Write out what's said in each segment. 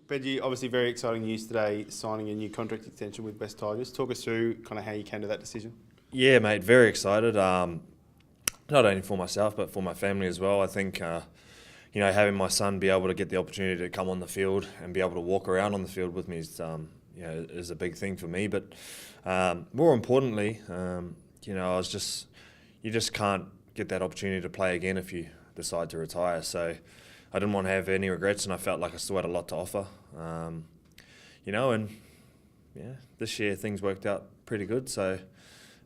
Benji, obviously very exciting news today, signing a new contract extension with West Tigers. Talk us through kind of how you came to that decision. Yeah, mate, very excited. Not only for myself, but for my family as well. I think, having my son be able to get the opportunity to come on the field and be able to walk around on the field with me is a big thing for me. But more importantly, you just can't get that opportunity to play again if you decide to retire. So I didn't want to have any regrets, and I felt like I still had a lot to offer. This year things worked out pretty good. So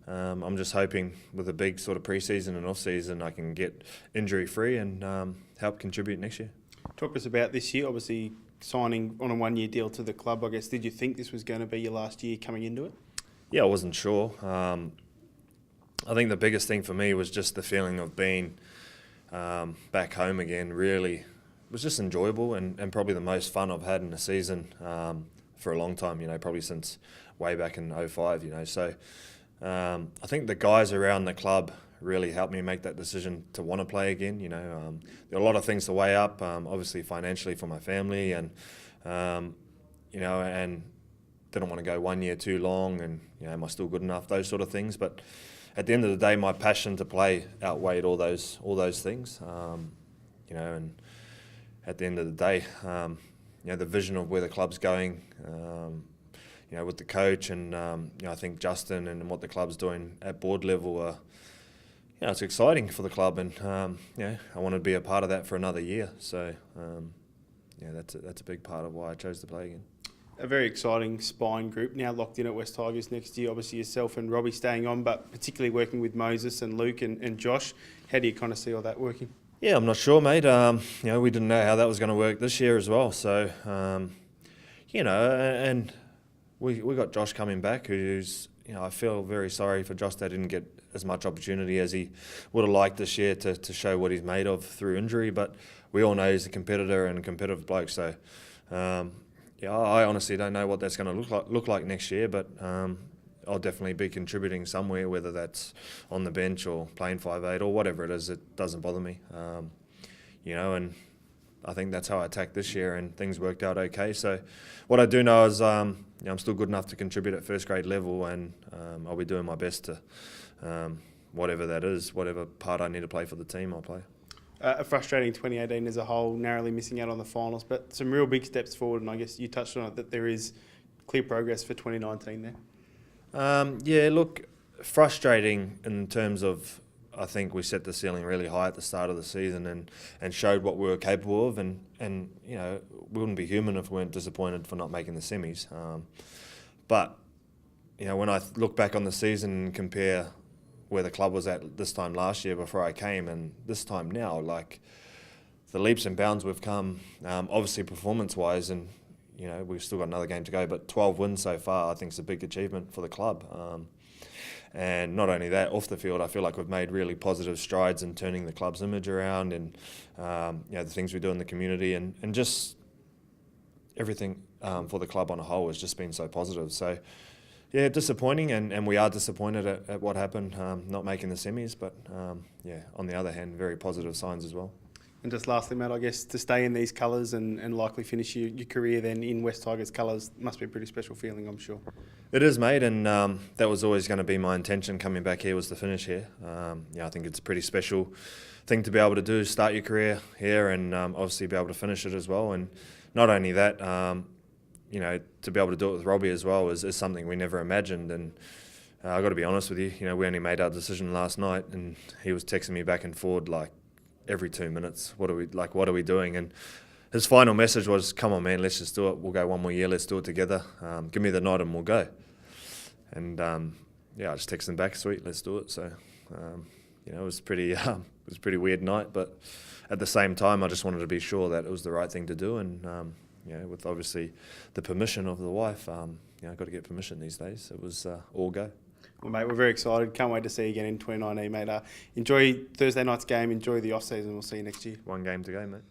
I'm just hoping with a big sort of pre-season and off-season I can get injury-free and help contribute next year. Talk to us about this year, obviously signing on a one-year deal to the club. I guess, did you think this was going to be your last year coming into it? Yeah, I wasn't sure. I think the biggest thing for me was just the feeling of being back home again. Really, it was just enjoyable and probably the most fun I've had in a season for a long time, probably since way back in 2005, So I think the guys around the club really helped me make that decision to want to play again. There are a lot of things to weigh up, obviously financially for my family, and and didn't want to go 1 year too long, and am I still good enough? Those sort of things. But at the end of the day, my passion to play outweighed all those things. And at the end of the day, the vision of where the club's going. With the coach and I think Justin and what the club's doing at board level, it's exciting for the club, and I want to be a part of that for another year. So that's a big part of why I chose to play again. A very exciting spine group now locked in at West Tigers next year. Obviously yourself and Robbie staying on, but particularly working with Moses and Luke and Josh. How do you kind of see all that working? Yeah, I'm not sure, mate. We didn't know how that was going to work this year as well. So and we got Josh coming back, who's, I feel very sorry for Josh that didn't get as much opportunity as he would have liked this year to show what he's made of through injury. But we all know he's a competitor and a competitive bloke. So, I honestly don't know what that's going to look like next year. But I'll definitely be contributing somewhere, whether that's on the bench or playing 5'8" or whatever it is. It doesn't bother me. And I think that's how I attacked this year, and things worked out okay. So what I do know is I'm still good enough to contribute at first grade level, and I'll be doing my best to whatever that is, whatever part I need to play for the team, I'll play. A frustrating 2018 as a whole, narrowly missing out on the finals, but some real big steps forward, and I guess you touched on it, that there is clear progress for 2019 there. Look, frustrating in terms of, I think we set the ceiling really high at the start of the season and showed what we were capable of, and we wouldn't be human if we weren't disappointed for not making the semis. But when I look back on the season and compare where the club was at this time last year before I came and this time now, like the leaps and bounds we've come, obviously performance-wise, and we've still got another game to go, but 12 wins so far I think is a big achievement for the club. And not only that, off the field, I feel like we've made really positive strides in turning the club's image around, and the things we do in the community, and just everything for the club on a whole has just been so positive. So, disappointing, and we are disappointed at what happened, not making the semis, but on the other hand, very positive signs as well. And just lastly, Matt, I guess to stay in these colours and likely finish your career then in West Tigers colours must be a pretty special feeling, I'm sure. It is, mate, and that was always going to be my intention coming back here, was to finish here. I think it's a pretty special thing to be able to do, start your career here, and obviously be able to finish it as well. And not only that, to be able to do it with Robbie as well is something we never imagined. And I've got to be honest with you, we only made our decision last night, and he was texting me back and forward like every 2 minutes. What are we doing? And his final message was, "Come on, man, let's just do it. We'll go one more year. Let's do it together. Give me the nod and we'll go." And I just texted him back, "Sweet, let's do it." So it was pretty weird night, but at the same time, I just wanted to be sure that it was the right thing to do, and with obviously the permission of the wife, I've got to get permission these days. It was all go. Well, mate, we're very excited. Can't wait to see you again in 2019, mate. Enjoy Thursday night's game. Enjoy the off-season. We'll see you next year. One game to go, mate.